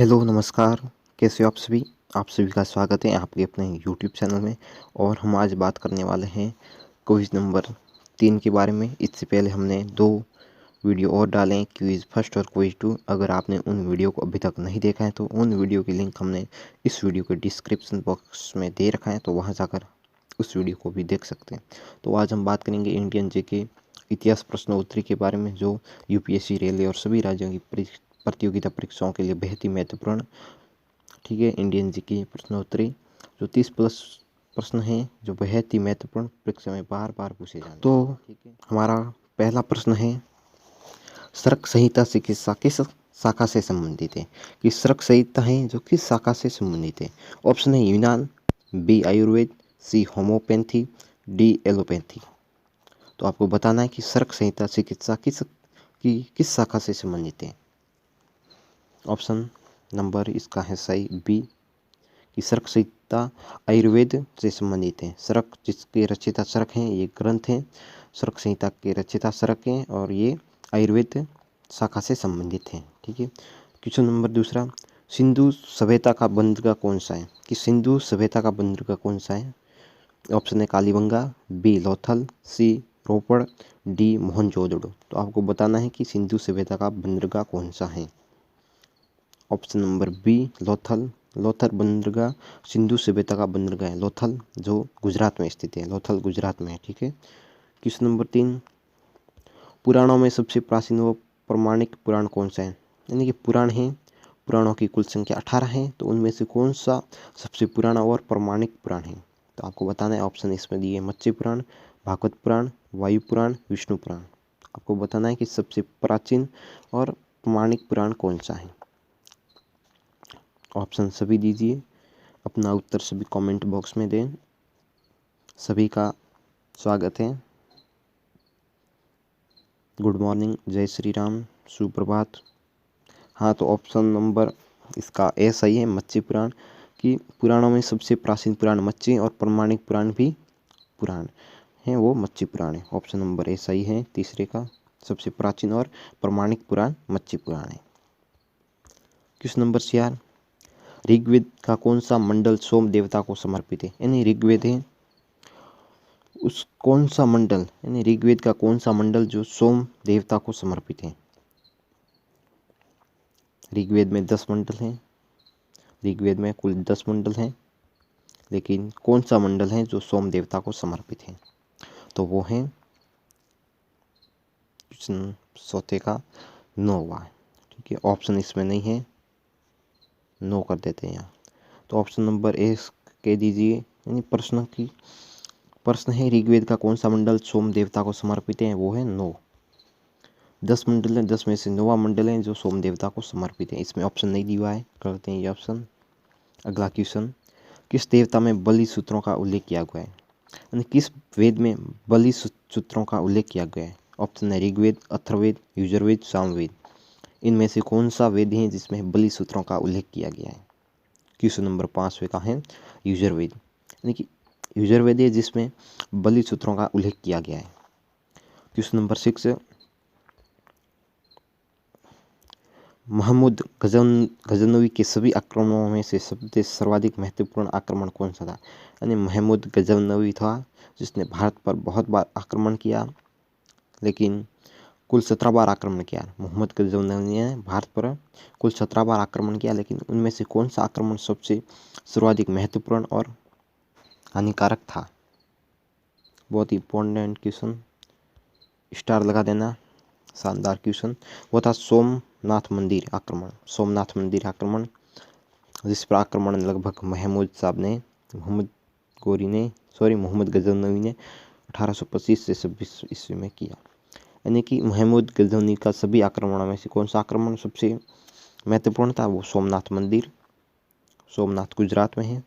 Hello नमस्कार, कैसे हो आप सभी? आप सभी का स्वागत है आपके अपने यूट्यूब चैनल में। और हम आज बात करने वाले हैं क्विज़ नंबर 3 के बारे में। इससे पहले हमने 2 वीडियो और डाले हैं, क्विज़ फर्स्ट और क्विज़ 2। अगर आपने उन वीडियो को अभी तक नहीं देखा है तो उन वीडियो की लिंक हमने इस वीडियो के डिस्क्रिप्शन बॉक्स में दे रखा है, तो वहाँ जाकर उस वीडियो को भी देख सकते हैं। तो आज हम बात करेंगे इंडियन जीके इतिहास प्रश्नोत्तरी के बारे में, जो यूपीएससी, रेलवे और सभी राज्यों की प्रतियोगिता परीक्षाओं के लिए बेहद ही महत्वपूर्ण, ठीक है, इंडियन जीके प्रश्नोत्तरी जो 30 प्लस प्रश्न हैं, जो बेहद ही महत्वपूर्ण परीक्षा में बार बार पूछे जाते हैं। तो हमारा पहला प्रश्न है, सड़क संहिता चिकित्सा किस शाखा से संबंधित है? कि सड़क संहिता है जो किस शाखा से संबंधित है? ऑप्शन है यूनान, बी आयुर्वेद, सी होम्योपैथी, डी एलोपैथी। तो आपको बताना है कि सड़क संहिता चिकित्सा किस शाखा से संबंधित है। ऑप्शन नंबर इसका है सही बी, कि सड़क संहिता आयुर्वेद से संबंधित है। सड़क जिसके रचयिता सड़क हैं, ये ग्रंथ हैं, सड़क संहिता के रचयिता सड़क हैं और ये आयुर्वेद शाखा से संबंधित हैं, ठीक है। क्वेश्चन नंबर दूसरा, सिंधु सभ्यता का बंदरगाह कौन सा है? कि सिंधु सभ्यता का बंदरगाह कौन सा है? ऑप्शन है कालीबंगा, बी लोथल, सी रोपड़, डी मोहनजोदड़ो। तो आपको बताना है कि सिंधु सभ्यता का बंदरगाह कौन सा है। Option number B Lothal. Lothal बंदरगाह सिंधु सभ्यता का बंदरगाह है, लोथल, जो गुजरात में स्थित है। लोथल गुजरात में है, ठीक है। क्वेश्चन नंबर 3, पुराणों में सबसे प्राचीन व प्रमाणिक पुराण कौन सा है? यानी कि पुराण है, पुराणों की कुल संख्या 18 है, तो उनमें से कौन सा सबसे पुराना और प्रमाणिक पुराण है? तो आपको बताना है, ऑप्शन इसमें दिए मत्स्य पुराण, भागवत पुराण, वायु पुराण, विष्णु पुराण। आपको बताना है कि सबसे प्राचीन और प्रमाणिक पुराण कौन सा है। ऑप्शन सभी दीजिए, अपना उत्तर सभी कमेंट बॉक्स में दें। सभी का स्वागत है। गुड मॉर्निंग, जय श्री राम, सुप्रभात। हाँ, तो ऑप्शन नंबर इसका ए सही है, मत्स्य पुराण। कि पुराणों में सबसे प्राचीन पुराण मत्स्य और प्रमाणिक पुराण भी पुराण हैं, वो मत्स्य पुराण है। ऑप्शन नंबर ए सही है, तीसरे का, सबसे प्राचीन और प्रमाणिक पुराण मत्स्य पुराण है। क्वेश्चन नंबर 4, ऋग्वेद का कौन सा मंडल सोम देवता को समर्पित है? यानी ऋग्वेद है, उस कौन सा मंडल, यानी ऋग्वेद का कौन सा मंडल जो सोम देवता को समर्पित है? ऋग्वेद में 10 मंडल हैं, ऋग्वेद में कुल 10 मंडल हैं, लेकिन कौन सा मंडल है जो सोम देवता को समर्पित है? तो वो है क्वेश्चन चौथे का 9वां, ठीक है। ऑप्शन इसमें नहीं है, 9 कर देते हैं यहाँ। तो ऑप्शन नंबर ए कह दीजिए। यानी प्रश्न है, ऋग्वेद का कौन सा मंडल सोम देवता को समर्पित है? वो है 9। 10 मंडल है, 10 में से 9वां मंडल है जो सोम देवता को समर्पित है। इसमें ऑप्शन नहीं दिया है, करते हैं ये ऑप्शन। अगला क्वेश्चन, किस देवता में बलि सूत्रों का उल्लेख किया गया है? यानी किस वेद में बलि सूत्रों का उल्लेख किया गया है? ऑप्शन है ऋग्वेद, अथर्ववेद, यजुर्वेद, सामवेद। इनमें से कौन सा वेद है जिसमें बलि सूत्रों का उल्लेख किया गया है? क्वेश्चन नंबर 5 का है यजुर्वेद, यानी कि यजुर्वेद है जिसमें बलि सूत्रों का उल्लेख किया गया है। क्वेश्चन नंबर 6, महमूद गजनवी के सभी आक्रमणों में से सबसे सर्वाधिक महत्वपूर्ण आक्रमण कौन सा था? यानी महमूद गजनवी था जिसने भारत पर बहुत बार आक्रमण किया, लेकिन कुल 17 बार आक्रमण किया। मोहम्मद गजनवी ने भारत पर कुल 17 बार आक्रमण किया, लेकिन उनमें से कौन सा आक्रमण सबसे सर्वाधिक महत्वपूर्ण और हानिकारक था? बहुत ही इंपॉर्टेंट क्वेश्चन, स्टार लगा देना, शानदार क्वेश्चन। वो था सोमनाथ मंदिर आक्रमण। सोमनाथ मंदिर आक्रमण, जिस पर आक्रमण लगभग मोहम्मद गजनवी ने 1825 से 26 ईस्वी में किया। यानी कि महमूद गजनवी का सभी आक्रमणों में से कौन सा आक्रमण सबसे महत्वपूर्ण था? वो सोमनाथ मंदिर, सोमनाथ गुजरात में है,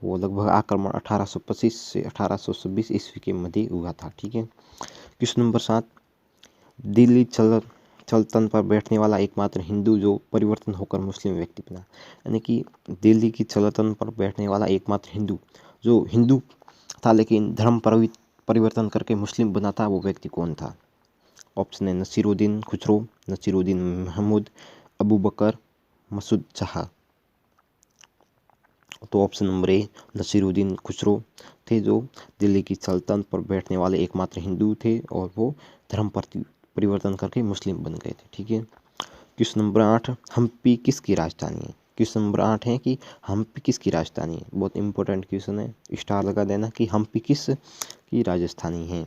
वो लगभग आक्रमण 1825 से 1826 ईस्वी के मध्य हुआ था, ठीक है। क्वेश्चन नंबर 7, दिल्ली सल्तनत पर बैठने वाला एकमात्र हिंदू जो परिवर्तन होकर मुस्लिम व्यक्ति बना। यानी कि दिल्ली की सल्तनत पर बैठने वाला एकमात्र हिंदू जो हिंदू था लेकिन धर्म परिवर्तन करके मुस्लिम बना था, वो व्यक्ति कौन था? ऑप्शन है नसीरुद्दीन खुसरो, नसीरुद्दीन महमूद, अबू बकर, मसूद शाह। तो option number A Nasiruddin Khusro थे, जो दिल्ली की सल्तनत पर बैठने वाले एकमात्र हिंदू थे और वो धर्म परिवर्तन करके मुस्लिम बन गए थे। ठीक है। क्वेश्चन नंबर 8, हम्पी किसकी राजधानी है? क्वेश्चन नंबर 8 है कि हम्पी किसकी राजधानी है। बहुत इंपॉर्टेंट क्वेश्चन है, स्टार लगा देना कि हम्पी किस की राजधानी है।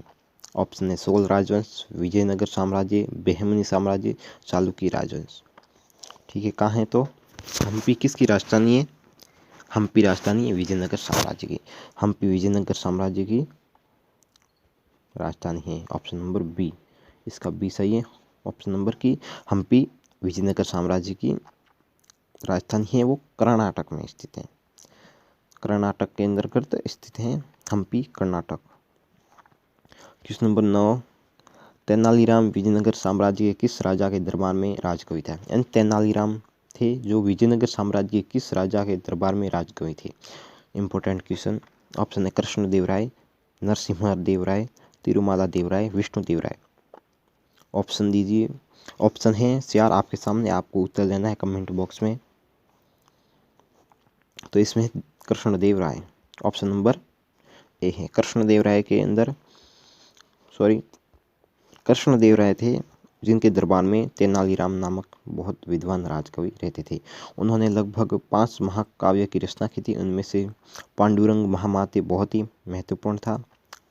ऑप्शन है सोल राजवंश, विजयनगर साम्राज्य, बहमनी साम्राज्य, चालुक्य राजवंश। ठीक है, कहाँ है तो हम्पी किसकी राजधानी है? हम्पी राजधानी है विजयनगर साम्राज्य की। हम्पी विजयनगर साम्राज्य की राजधानी है। ऑप्शन नंबर बी, इसका बी सही है। ऑप्शन नंबर की हम्पी विजयनगर साम्राज्य की राजधानी है वो कर्नाटक में स्थित है। कर्नाटक के अंतर्गत स्थित है हम्पी, कर्नाटक। क्वेश्चन नंबर 9, तेनालीराम विजयनगर साम्राज्य के किस राजा के दरबार में राजकवि था? यानी तेनालीराम थे जो विजयनगर साम्राज्य के किस राजा के दरबार में राजकवि थे? Important question. ऑप्शन है कृष्णदेव राय, नरसिम्हा राय, तिरुमाला देव राय, विष्णु देव राय। ऑप्शन दीजिए। ऑप्शन है चार आपके सामने, आपको उत्तर देना है कमेंट बॉक्स में। तो इसमें कृष्णदेव राय ऑप्शन नंबर ए है। कृष्णदेव राय के अंदर कृष्णदेव राय थे जिनके दरबार में तेनालीराम नामक बहुत विद्वान राजकवि रहते थे। उन्होंने लगभग 5 महाकाव्य की रचना की थी। उनमें से पांडुरंग महामाती बहुत ही महत्वपूर्ण था।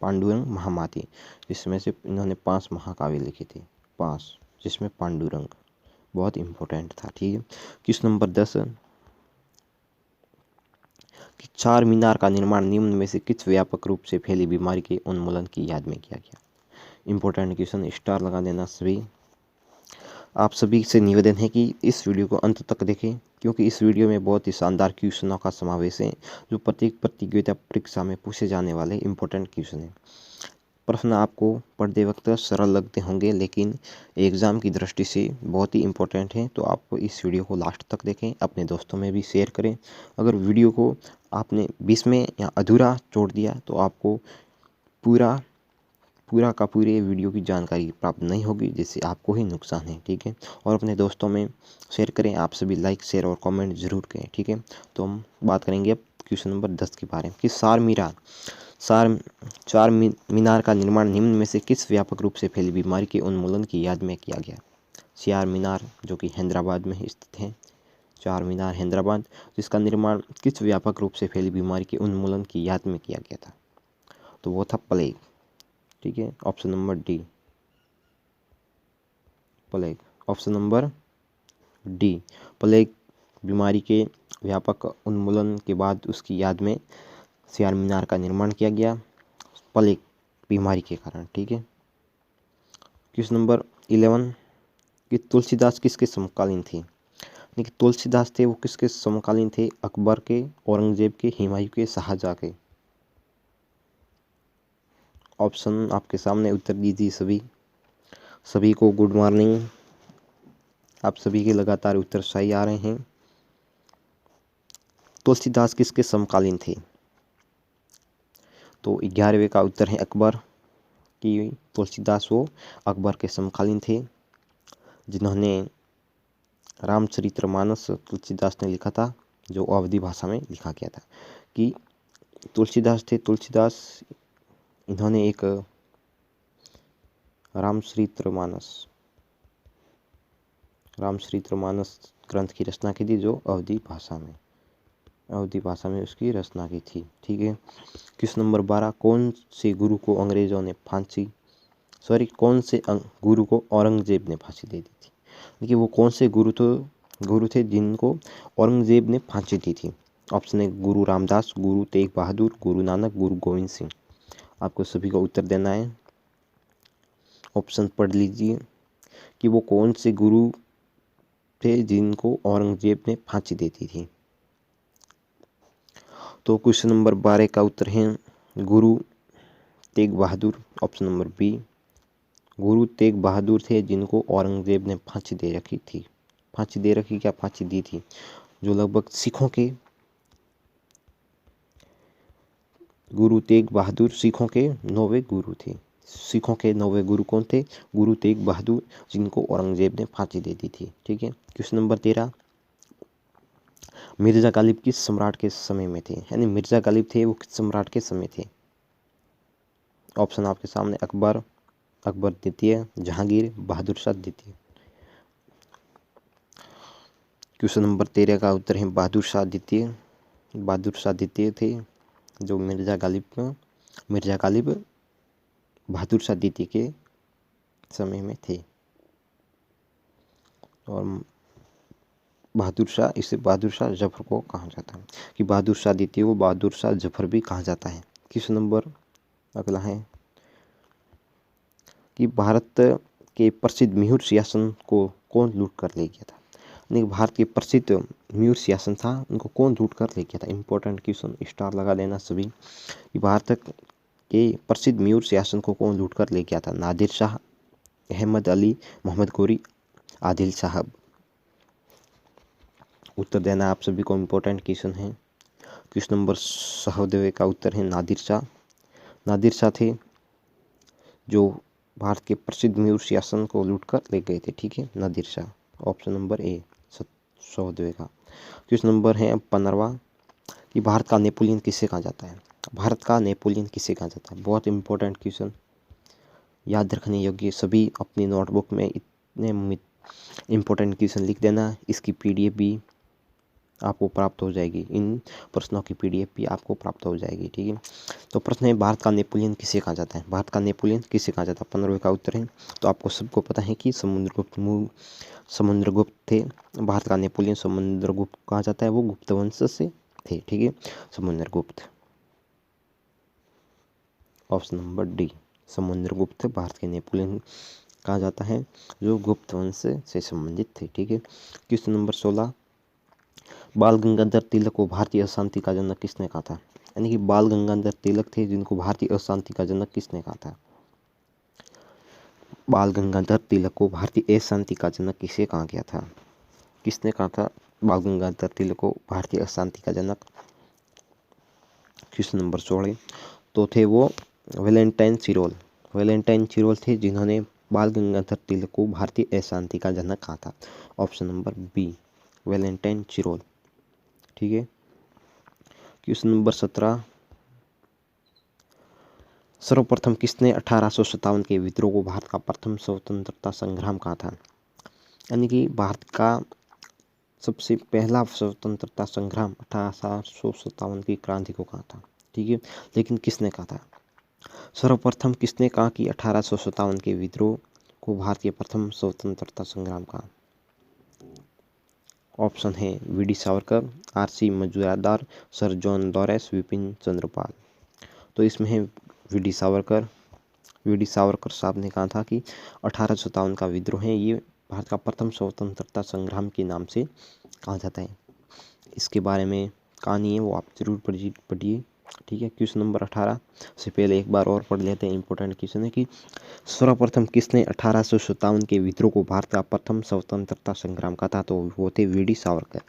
पांडुरंग महामाती, जिसमें से इन्होंने 5 महाकाव्य लिखे थे, 5, जिसमें पांडुरंग बहुत इंपॉर्टेंट था। ठीक है। क्वेश्चन नंबर 10 कि चार मीनार का निर्माण निम्न में से किस व्यापक रूप से फैली बीमारी के उन्मूलन की याद में किया गया? इंपॉर्टेंट क्वेश्चन, स्टार लगा देना सभी। आप सभी से निवेदन है कि इस वीडियो को अंत तक देखें, क्योंकि इस वीडियो में बहुत ही शानदार क्वेश्चनों का समावेश है जो प्रत्येक प्रतियोगिता परीक्षा में पूछे जाने वाले इंपॉर्टेंट क्वेश्चन हैं। प्रश्न आपको पढ़ते वक्त सरल लगते होंगे, लेकिन एग्ज़ाम की दृष्टि से बहुत ही इंपॉर्टेंट है। तो आप इस वीडियो को लास्ट तक देखें, अपने दोस्तों में भी शेयर करें। अगर वीडियो को आपने बीच में या अधूरा छोड़ दिया तो आपको पूरा का पूरे वीडियो की जानकारी प्राप्त नहीं होगी, जिससे आपको ही नुकसान है। ठीक है। और अपने दोस्तों में शेयर करें। आप सभी लाइक, शेयर और कमेंट जरूर करें। ठीक है। तो हम बात करेंगे अब क्वेश्चन नंबर 10 के बारे में कि चार मीनार का निर्माण निम्न में से किस व्यापक रूप से फैली बीमारी के उन्मूलन की याद में किया गया? चार मीनार जो कि हैदराबाद में स्थित है, चार मीनार हैदराबाद, जिसका निर्माण किस व्यापक रूप से फैली बीमारी के उन्मूलन की याद में किया गया था? तो वो था प्लेग। ठीक है। Option number D, plague. Option number D, plague बीमारी के व्यापक उन्मूलन के बाद उसकी याद में चार मीनार का निर्माण किया गया, प्लेग बीमारी के कारण। ठीक है। क्वेश्चन नंबर 11 कि तुलसीदास किसके समकालीन थे? देखिए, तुलसीदास थे वो किसके समकालीन थे? अकबर के, औरंगजेब के, हुमायूं के, शाहजहां के। ऑप्शन आपके सामने, उत्तर दीजिए सभी को गुड मॉर्निंग। आप सभी के लगातार उत्तर सही आ रहे हैं। तुलसीदास किसके समकालीन थे? तो 11वें का उत्तर है अकबर की। तुलसीदास वो अकबर के समकालीन थे, जिन्होंने रामचरितमानस तुलसीदास ने लिखा था, जो अवधी भाषा में लिखा गया था। कि तुलसीदास इन्होंने एक रामचरितमानस ग्रंथ की रचना की थी, जो अवधी भाषा में उसकी रचना की थी। ठीक है। क्वेश्चन नंबर 12 कौन से गुरु को औरंगजेब ने फांसी दे दी थी? देखिए, वो कौन से गुरु थे जिनको औरंगजेब ने फांसी दी थी? ऑप्शन है गुरु रामदास, गुरु तेग बहादुर, गुरु नानक, गुरु गोविंद सिंह। आपको सभी को उत्तर देना है। ऑप्शन पढ़ लीजिए कि वो कौन से गुरु थे जिनको औरंगजेब ने फांसी दे दी थी। तो क्वेश्चन नंबर 12 का उत्तर है Guru Tegh Bahadur. Option number B, Guru Tegh Bahadur थे जिनको औरंगजेब ने फांसी दे रखी क्या फांसी दी थी, जो लगभग गुरु तेग बहादुर सिखों के 9वें गुरु थे। सिखों के 9वें गुरु कौन थे? गुरु तेग बहादुर, जिनको औरंगजेब ने फांसी दे दी थी। ठीक है। क्वेश्चन नंबर 13 मिर्जा गालिब किस सम्राट के समय में थे, यानी मिर्जा गालिब थे वो किस सम्राट के समय थे। ऑप्शन आपके सामने, अकबर, अकबर द्वितीय, जहांगीर, बहादुर शाह द्वितीय। क्वेश्चन नंबर 13 का उत्तर है बहादुर शाह द्वितीय। बहादुर शाह द्वितीय थे जो मिर्जा गालिब बहादुर शाह द्वितीय के समय में थे। और बहादुर शाह, इसे बहादुर शाह जफर को कहा जाता है, कि बहादुर शाह द्वितीय को बहादुर शाह जफर भी कहा जाता है। क्वेश्चन नंबर अगला है कि भारत के प्रसिद्ध म्यूर सिंहासन को कौन लूट कर ले गया था, यानी भारत के प्रसिद्ध म्यूर सिंहासन था उनको कौन लूट कर ले गया था। इंपॉर्टेंट क्वेश्चन, स्टार लगा देना सभी, कि भारत के प्रसिद्ध म्यूर सिंहासन को कौन लूट कर ले गया था। नादिर शाह, अहमद अली, मोहम्मद गोरी, आदिल साहब। उत्तर देना आप सभी को, इम्पोर्टेंट क्वेश्चन है। क्वेश्चन नंबर 14 का उत्तर है नादिर शाह। नादिर शाह थे जो भारत के प्रसिद्ध म्यूर सिंहासन को लूट कर ले गए थे, ठीक है, नादिर शाह। ऑप्शन नंबर ए 14 का। क्वेश्चन नंबर है 15वां, कि भारत का नेपोलियन किसे कहा जाता है। भारत का नेपोलियन किसे कहा जाता है, बहुत इंपॉर्टेंट क्वेश्चन, याद रखने योग्य। सभी अपनी नोटबुक में इतने इंपॉर्टेंट क्वेश्चन लिख देना, इसकी पीडीएफ भी आपको प्राप्त हो जाएगी, इन प्रश्नों की पीडीएफ भी आपको प्राप्त हो जाएगी, ठीक है। तो प्रश्न है भारत का नेपोलियन किसे कहा जाता है। भारत का नेपोलियन किसे कहा जाता है, 15वें का उत्तर है। तो आपको सबको पता है कि समुद्रगुप्त थे। भारत का नेपोलियन समुद्रगुप्त कहा जाता है, वो गुप्त वंश से थे, ठीक है, Samudragupta. Option number D, Samudragupta Bharat के नेपोलियन कहा जाता है जो गुप्त वंश से संबंधित थे, ठीक है। क्वेश्चन नंबर 16, बाल गंगाधर तिलक को भारतीय अशांति का जनक किसने कहा था, यानी कि बाल गंगाधर तिलक थे जिनको भारतीय अशांति का जनक किसने कहा था। बाल गंगाधर तिलक को भारतीय अशांति का जनक किसे कहा गया था, किसने कहा था बाल गंगाधर तिलक को भारतीय अशांति का जनक। क्वेश्चन नंबर 16, तो थे वो वैलेंटाइन चिरोल। वैलेंटाइन चिरोल थे जिन्होंने बाल गंगाधर तिलक को भारतीय अशांति का जनक कहा था। Option number B, Valentine Chirol, ठीक है। क्वेश्चन नंबर 17, सर्वप्रथम किसने 1857 के विद्रोह को भारत का प्रथम स्वतंत्रता संग्राम कहा था, यानी कि भारत का सबसे पहला स्वतंत्रता संग्राम 1857 की क्रांति को कहा था, ठीक है, लेकिन किसने कहा था। सर्वप्रथम किसने कहा कि 1857 के विद्रोह को भारत के प्रथम स्वतंत्रता संग्राम कहा। ऑप्शन है VD Savarkar, RC Majumdar, sir John Lawrence, Vipin Chandrapal. तो इसमें है वीडी सावरकर। वीडी सावरकर साहब ने कहा था कि 1857 का विद्रोह है ये भारत का प्रथम स्वतंत्रता संग्राम के नाम से कहा जाता है। इसके बारे में कहानी है वो आप जरूर पढ़िए, ठीक है। क्वेश्चन नंबर 18 से पहले एक बार और पढ़ लेते हैं, इंपॉर्टेंट क्वेश्चन है कि सर्वप्रथम किसने 1857 के विद्रोह को भारत का प्रथम स्वतंत्रता संग्राम कहा था, तो वो थे वीडी सावरकर।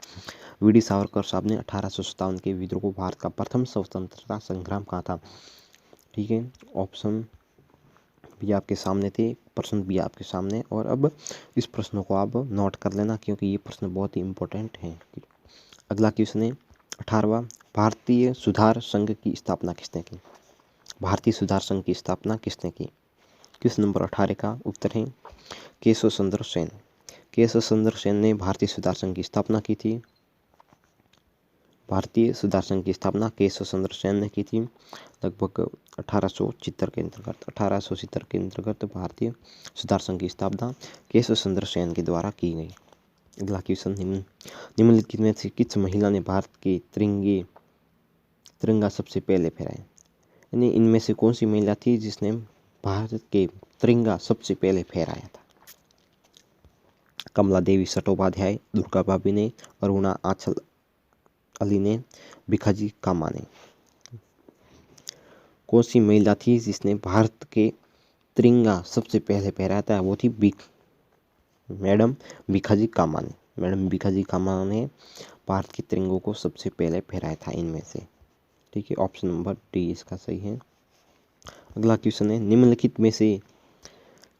वीडी सावरकर साहब ने 1857 के विद्रोह को भारत का प्रथम स्वतंत्रता संग्राम कहा था, ठीक है। ऑप्शन भी आपके सामने थे, प्रश्न भी आपके सामने, और अब इस प्रश्नों को आप नोट कर लेना क्योंकि ये प्रश्न बहुत ही इंपॉर्टेंट है। अगला क्वेश्चन है 18वां, भारतीय सुधार संघ की स्थापना किसने की। भारतीय सुधार संघ की स्थापना किसने की। क्वेश्चन नंबर 18 का उत्तर है केशव चंद्र सेन। केशव चंद्र सेन ने भारतीय सुधार संघ की स्थापना की थी। भारतीय सुधार संघ की स्थापना केशव चंद्र सेन ने की थी लगभग 1870 के अंतर्गत। 1870 के अंतर्गत भारतीय सुधार संघ की स्थापना केशव चंद्र सेन के द्वारा की गई। अगला क्वेश्चन, निम्नलिखित में से किस महिला ने भारत के तिरंगा सबसे पहले फहराया, यानी इनमें से कौन सी महिला थी जिसने भारत के तिरंगा सबसे पहले फहराया था। कमला देवी चट्टोपाध्याय, दुर्गा भाभी ने, अरुणा आंचल अली ने, भिखाजी कामा ने। कौन सी महिला थी जिसने भारत के तिरंगा सबसे पहले फहराया था, वो थी मैडम भिखाजी कामा ने। मैडम भिखाजी कामा ने भारत के तिरंगों को सबसे पहले फहराया था इनमें से, ठीक है। ऑप्शन नंबर डी इसका सही है। अगला क्वेश्चन है निम्नलिखित में से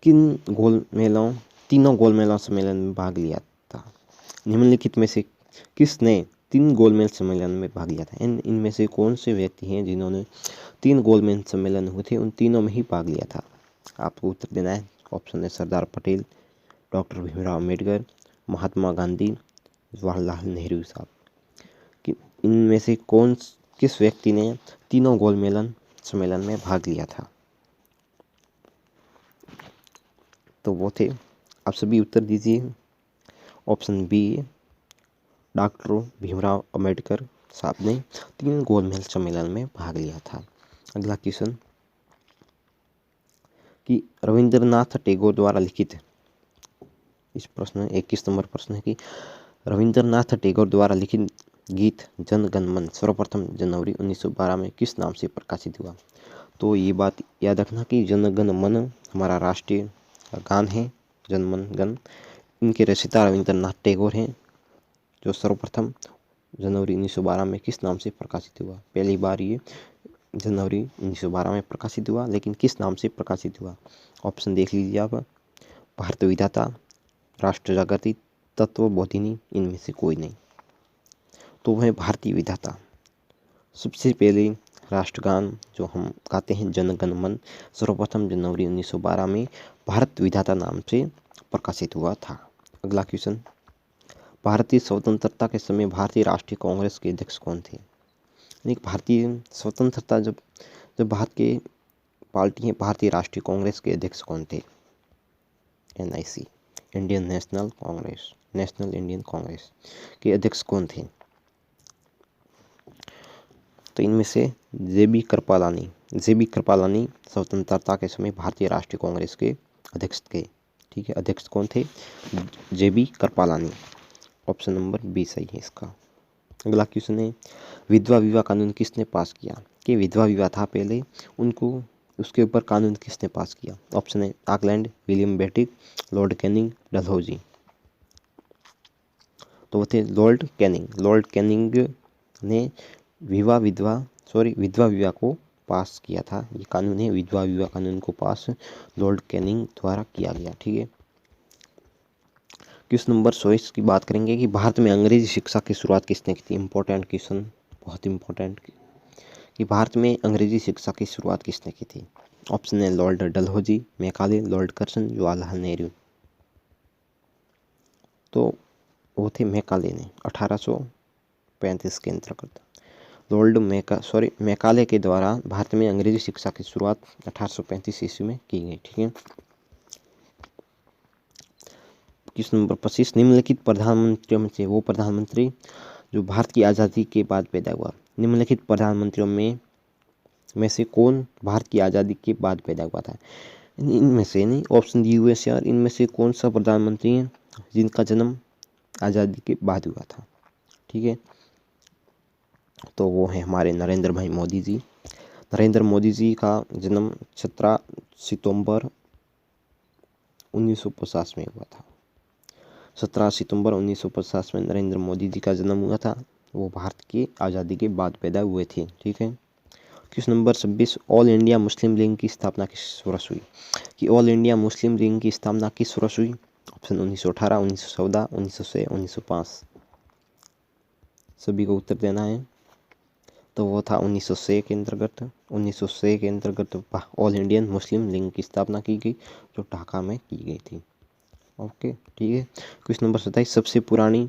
तीनों गोलमेलों सम्मेलन में भाग लिया था। निम्नलिखित में से किसने 3 गोलमेज सम्मेलन में भाग लिया था। इनमें से कौन से व्यक्ति हैं जिन्होंने 3 गोलमेज सम्मेलन हुए थे उन तीनों में ही भाग लिया था? आपको उत्तर देना है। ऑप्शन है सरदार पटेल, डॉक्टर भीमराव अम्बेडकर, महात्मा गांधी, जवाहरलाल नेहरू साहब। कि इनमें से किस व्यक्ति ने तीनों गोलमेज सम्मेलन में भाग लिया था? तो वो थे, आप सभी उत्तर दीजिए। Option B, doctor Bhimrao Ambedkar साहब ने 3 गोलमेज सम्मेलन में भाग लिया था। अगला क्वेश्चन कि रविंद्रनाथ टैगोर द्वारा लिखित, इस प्रश्न 21 नंबर प्रश्न है कि रविंद्रनाथ टैगोर द्वारा लिखित गीत जन गण मन सर्वप्रथम जनवरी 1912 में किस नाम से प्रकाशित हुआ? तो ये बात याद रखना कि जन गण मन हमारा राष्ट्रीय गान है, जन मन गण। इनके रचयिता रविंद्रनाथ टैगोर हैं, जो सर्वप्रथम जनवरी 1912 में किस नाम से प्रकाशित हुआ? पहली बार ये जनवरी 1912 में प्रकाशित हुआ, लेकिन किस नाम से प्रकाशित हुआ? ऑप्शन देख लीजिए आप। भारत विधाता, राष्ट्र जागृति, तत्वबोधिनी, इनमें से कोई नहीं। तो वह भारतीय विधाता। सबसे पहले राष्ट्रगान जो हम गाते हैं जन गण मन सर्वप्रथम जनवरी 1912 में भारत विधाता नाम से प्रकाशित हुआ था। अगला क्वेश्चन, भारतीय स्वतंत्रता के समय भारतीय राष्ट्रीय कांग्रेस के अध्यक्ष कौन थे? भारतीय स्वतंत्रता जब भारत के पार्टी है भारतीय राष्ट्रीय कांग्रेस के अध्यक्ष कौन थे? NIC, Indian national Congress, national Indian Congress के अध्यक्ष कौन थे? तो इनमें से JB कृपलानी स्वतंत्रता के समय भारतीय राष्ट्रीय कांग्रेस के अध्यक्ष थे। ठीक है, अध्यक्ष कौन थे? JB Kripalani. Option number B सही है इसका। अगला क्वेश्चन है, विधवा विवाह कानून किसने पास किया? कि विधवा विवाह था पहले, उनको उसके ऊपर कानून किसने पास किया? ऑप्शन है Auckland, William Bentinck, Lord Canning, Dalhousie. तो वो थे लॉर्ड कैनिंग ने विधवा विवाह को पास किया था। ये कानून है, विधवा विवाह कानून को पास लॉर्ड कैनिंग द्वारा किया गया। ठीक है, क्वेश्चन नंबर 24 की बात करेंगे कि भारत में अंग्रेजी शिक्षा की शुरुआत किसने की थी? इंपॉर्टेंट क्वेश्चन, बहुत इंपॉर्टेंट, कि भारत में अंग्रेजी शिक्षा की शुरुआत किसने की थी? ऑप्शन है Lord Dalhousie, Macaulay, Lord Curzon, Jawaharlal Nehru. तो वो थे मैकाले ने 1835 के अंतर्गत। मैकाले के द्वारा भारत में अंग्रेजी शिक्षा की शुरुआत 1835 ईस्वी में की गई। ठीक है, क्वेश्चन नंबर 25, निम्नलिखित प्रधानमंत्रियों में से वो प्रधानमंत्री जो भारत की आज़ादी के बाद पैदा हुआ। निम्नलिखित प्रधानमंत्रियों में से कौन भारत की आज़ादी के बाद पैदा हुआ था? इनमें से नहीं, ऑप्शन दिए हुए से यार, इनमें से कौन सा प्रधानमंत्री है जिनका जन्म आज़ादी के बाद हुआ था? ठीक है, तो वो है हमारे नरेंद्र भाई मोदी जी। नरेंद्र मोदी जी का जन्म 17 सितंबर 1950 में हुआ था। 17 सितंबर 1950 में नरेंद्र मोदी जी का जन्म हुआ था। वो भारत की आज़ादी के बाद पैदा हुए थे। ठीक है, question number 26, all India Muslim league की स्थापना किस वर्ष हुई? कि ऑल इंडिया मुस्लिम लीग की स्थापना किस वर्ष हुई? ऑप्शन 1918, 1914, 1906, 1905। सभी को उत्तर देना है। तो वो था 1906 के अंतर्गत। 1906 के अंतर्गत ऑल इंडियन मुस्लिम लीग की स्थापना की गई, जो ढाका में की गई थी। ओके, ठीक है, क्वेश्चन नंबर 27, सबसे पुरानी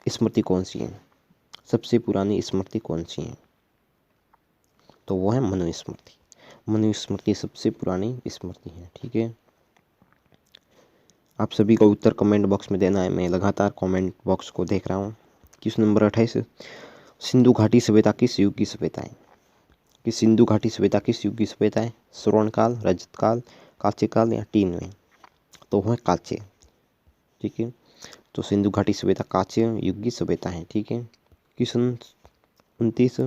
स्मृति कौन सी है? सबसे पुरानी स्मृति कौन सी है? तो वो है मनुस्मृति। मनुस्मृति सबसे पुरानी स्मृति है। ठीक है, आप सभी को उत्तर कमेंट बॉक्स में देना है। मैं लगातार कमेंट बॉक्स को देख रहा हूँ। क्वेश्चन नंबर 28, सिंधु घाटी सभ्यता किस युग की सभ्यता है? कि सिंधु घाटी सभ्यता किस युग की सभ्यता है? स्वर्ण काल, रजत काल, कांस्य काल या टीनवे? तो वह कांस्य। ठीक है, तो सिंधु घाटी सभ्यता कांस्य युग की सभ्यता है। ठीक है, क्वेश्चन 29,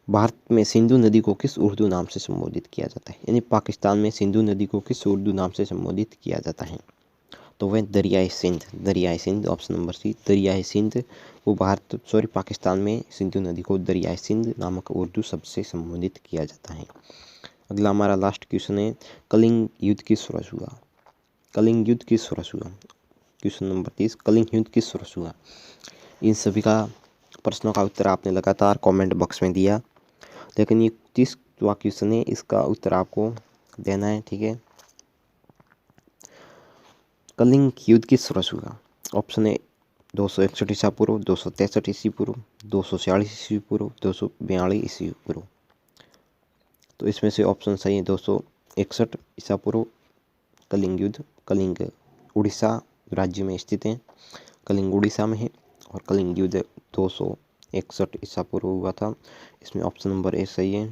भारत में सिंधु नदी को किस उर्दू नाम से संबोधित किया जाता है? यानी पाकिस्तान में सिंधु नदी को किस उर्दू नाम से संबोधित किया जाता है? तो वह दरियाए सिंध। ऑप्शन नंबर सी, दरियाए सिंध। वो पाकिस्तान में सिंधु नदी को दरियाए सिंध नामक उर्दू शब्द से संबोधित किया जाता है। अगला हमारा लास्ट क्वेश्चन है, कलिंग युद्ध किस वर्ष हुआ? कलिंग युद्ध किस वर्ष हुआ? क्वेश्चन नंबर 30, कलिंग युद्ध किस वर्ष हुआ। इन सभी का प्रश्नों का उत्तर आपने लगातार कमेंट बॉक्स में दिया, लेकिन ये 30वां क्वेश्चन है, इसका उत्तर आपको देना है। ठीक है, कलिंग युद्ध किस वर्ष हुआ। ऑप्शन ए 261 ईसा पूर्व, 263 ईसी पूर्व, 246 ईसी पूर्व, 242 ईसी पूर्व। तो इसमें से ऑप्शन सही है 261 ईसा पूर्व। कलिंग युद्ध, कलिंग उड़ीसा राज्य में स्थित है, कलिंग उड़ीसा में है, और कलिंग युद्ध 261 ईसा पूर्व हुआ था। इसमें ऑप्शन नंबर ए सही है।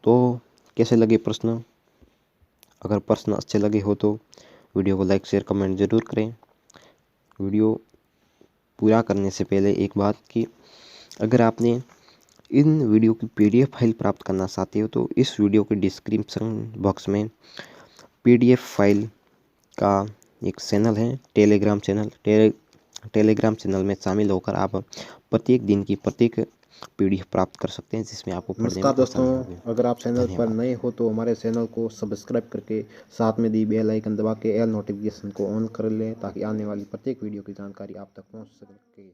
तो कैसे लगे प्रश्न। अगर प्रश्न अच्छे लगे हो तो वीडियो को लाइक शेयर कमेंट ज़रूर करें। वीडियो पूरा करने से पहले एक बात कि अगर आपने इन वीडियो की PDF फाइल प्राप्त करना चाहते हो तो इस वीडियो के डिस्क्रिप्शन बॉक्स में PDF फाइल का एक चैनल है, टेलीग्राम चैनल। टेलीग्राम चैनल में शामिल होकर आप प्रत्येक दिन की प्रत्येक PDF प्राप्त कर सकते हैं, जिसमें आपको पढ़ने नमस्कार में आसानी दोस्तों, होगी। अगर आप चैनल पर धन्यवाद। नए हो तो हमारे चैनल को सब्सक्राइब करके साथ में दी बेल आइकन दबा के ऑल नोटिफिकेशन को ऑन कर लें, ताकि आने वाली प्रत्येक वीडियो की जानकारी आप तक पहुंच सके।